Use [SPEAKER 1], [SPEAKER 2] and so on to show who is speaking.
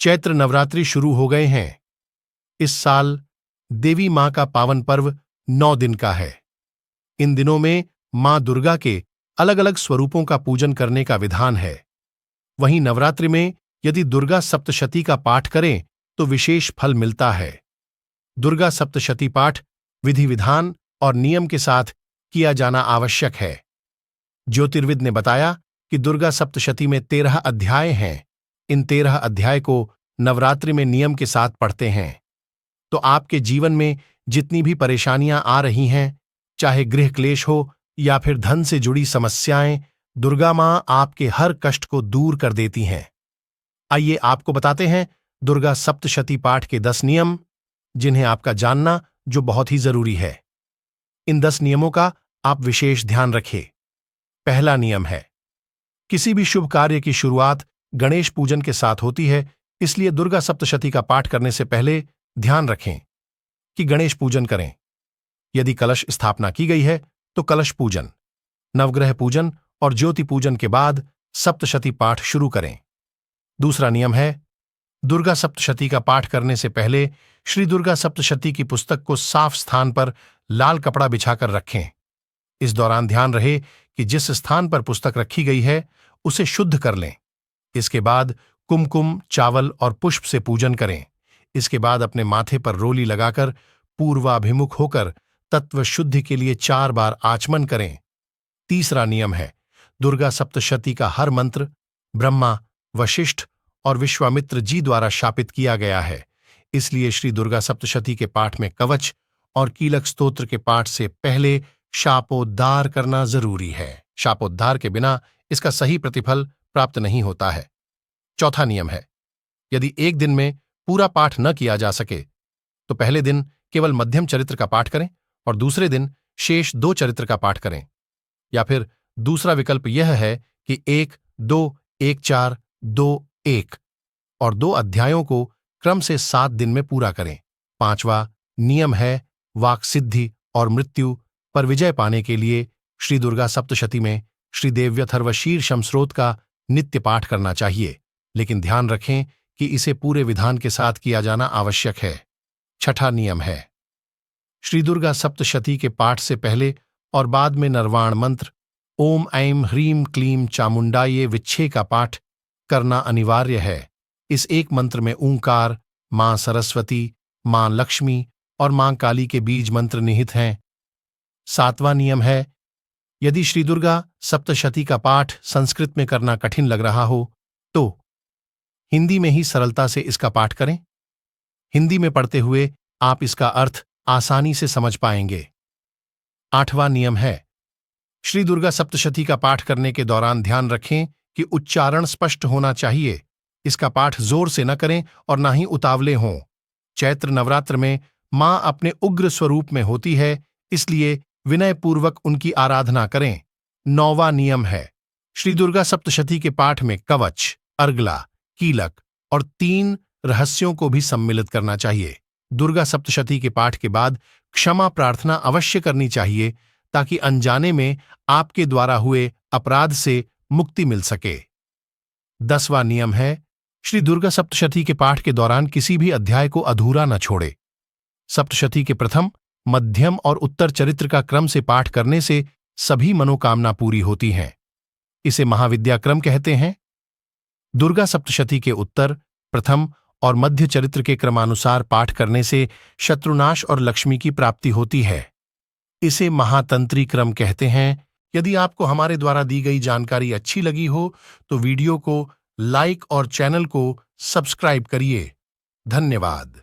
[SPEAKER 1] चैत्र नवरात्रि शुरू हो गए हैं। इस साल देवी मां का पावन पर्व 9 दिन का है। इन दिनों में मां दुर्गा के अलग अलग स्वरूपों का पूजन करने का विधान है। वहीं नवरात्रि में यदि दुर्गा सप्तशती का पाठ करें तो विशेष फल मिलता है। दुर्गा सप्तशती पाठ विधि विधान और नियम के साथ किया जाना आवश्यक है। ज्योतिर्विद ने बताया कि दुर्गा सप्तशती में 13 अध्याय हैं। इन 13 अध्याय को नवरात्रि में नियम के साथ पढ़ते हैं तो आपके जीवन में जितनी भी परेशानियां आ रही हैं, चाहे गृह क्लेश हो या फिर धन से जुड़ी समस्याएं, दुर्गा मां आपके हर कष्ट को दूर कर देती हैं। आइए आपको बताते हैं दुर्गा सप्तशती पाठ के 10 नियम, जिन्हें आपका जानना जो बहुत ही जरूरी है। इन 10 नियमों का आप विशेष ध्यान रखें। पहला नियम है, किसी भी शुभ कार्य की शुरुआत गणेश पूजन के साथ होती है, इसलिए दुर्गा सप्तशती का पाठ करने से पहले ध्यान रखें कि गणेश पूजन करें। यदि कलश स्थापना की गई है तो कलश पूजन, नवग्रह पूजन और ज्योति पूजन के बाद सप्तशती पाठ शुरू करें। दूसरा नियम है, दुर्गा सप्तशती का पाठ करने से पहले श्री दुर्गा सप्तशती की पुस्तक को साफ स्थान पर लाल कपड़ा बिछाकर रखें। इस दौरान ध्यान रहे कि जिस स्थान पर पुस्तक रखी गई है उसे शुद्ध कर लें। इसके बाद कुमकुम, चावल और पुष्प से पूजन करें। इसके बाद अपने माथे पर रोली लगाकर पूर्वाभिमुख होकर तत्व शुद्धि के लिए 4 बार आचमन करें। तीसरा नियम है, दुर्गा सप्तशती का हर मंत्र ब्रह्मा, वशिष्ठ और विश्वामित्र जी द्वारा शापित किया गया है, इसलिए श्री दुर्गा सप्तशती के पाठ में कवच और कीलक स्तोत्र के पाठ से पहले शापोद्धार करना जरूरी है। शापोद्धार के बिना इसका सही प्रतिफल प्राप्त नहीं होता है। चौथा नियम है, यदि एक दिन में पूरा पाठ न किया जा सके तो पहले दिन केवल मध्यम चरित्र का पाठ करें और दूसरे दिन शेष 2 चरित्र का पाठ करें। या फिर दूसरा विकल्प यह है कि 1, 2, 1, 4, 2, 1 और 2 अध्यायों को क्रम से 7 दिन में पूरा करें। पांचवा नियम है, वाक् सिद्धि और मृत्यु पर विजय पाने के लिए श्री दुर्गा सप्तशती में श्री देव्यथर्वशीर्षम स्रोत का नित्य पाठ करना चाहिए, लेकिन ध्यान रखें कि इसे पूरे विधान के साथ किया जाना आवश्यक है। छठा नियम है, श्री दुर्गा सप्तशती के पाठ से पहले और बाद में नर्वाण मंत्र ओम ऐं ह्रीं क्लीं चामुंडाये विच्छे का पाठ करना अनिवार्य है। इस एक मंत्र में ओंकार, मां सरस्वती, मां लक्ष्मी और मां काली के बीज मंत्र निहित हैं। सातवां नियम है, यदि श्री दुर्गा सप्तशती का पाठ संस्कृत में करना कठिन लग रहा हो तो हिंदी में ही सरलता से इसका पाठ करें। हिंदी में पढ़ते हुए आप इसका अर्थ आसानी से समझ पाएंगे। आठवां नियम है, श्री दुर्गा सप्तशती का पाठ करने के दौरान ध्यान रखें कि उच्चारण स्पष्ट होना चाहिए। इसका पाठ जोर से न करें और न ही उतावले हों। चैत्र नवरात्र में मां अपने उग्र स्वरूप में होती है, इसलिए विनयपूर्वक उनकी आराधना करें। 9वां नियम है, श्री दुर्गा सप्तशती के पाठ में कवच, अर्गला, कीलक और 3 रहस्यों को भी सम्मिलित करना चाहिए। दुर्गा सप्तशती के पाठ के बाद क्षमा प्रार्थना अवश्य करनी चाहिए ताकि अनजाने में आपके द्वारा हुए अपराध से मुक्ति मिल सके। 10वां नियम है, श्री दुर्गा सप्तशती के पाठ के दौरान किसी भी अध्याय को अधूरा न छोड़े। सप्तशती के प्रथम, मध्यम और उत्तर चरित्र का क्रम से पाठ करने से सभी मनोकामना पूरी होती हैं। इसे महाविद्या क्रम कहते हैं। दुर्गा सप्तशती के उत्तर, प्रथम और मध्य चरित्र के क्रमानुसार पाठ करने से शत्रुनाश और लक्ष्मी की प्राप्ति होती है। इसे महातंत्री क्रम कहते हैं। यदि आपको हमारे द्वारा दी गई जानकारी अच्छी लगी हो तो वीडियो को लाइक और चैनल को सब्सक्राइब करिए। धन्यवाद।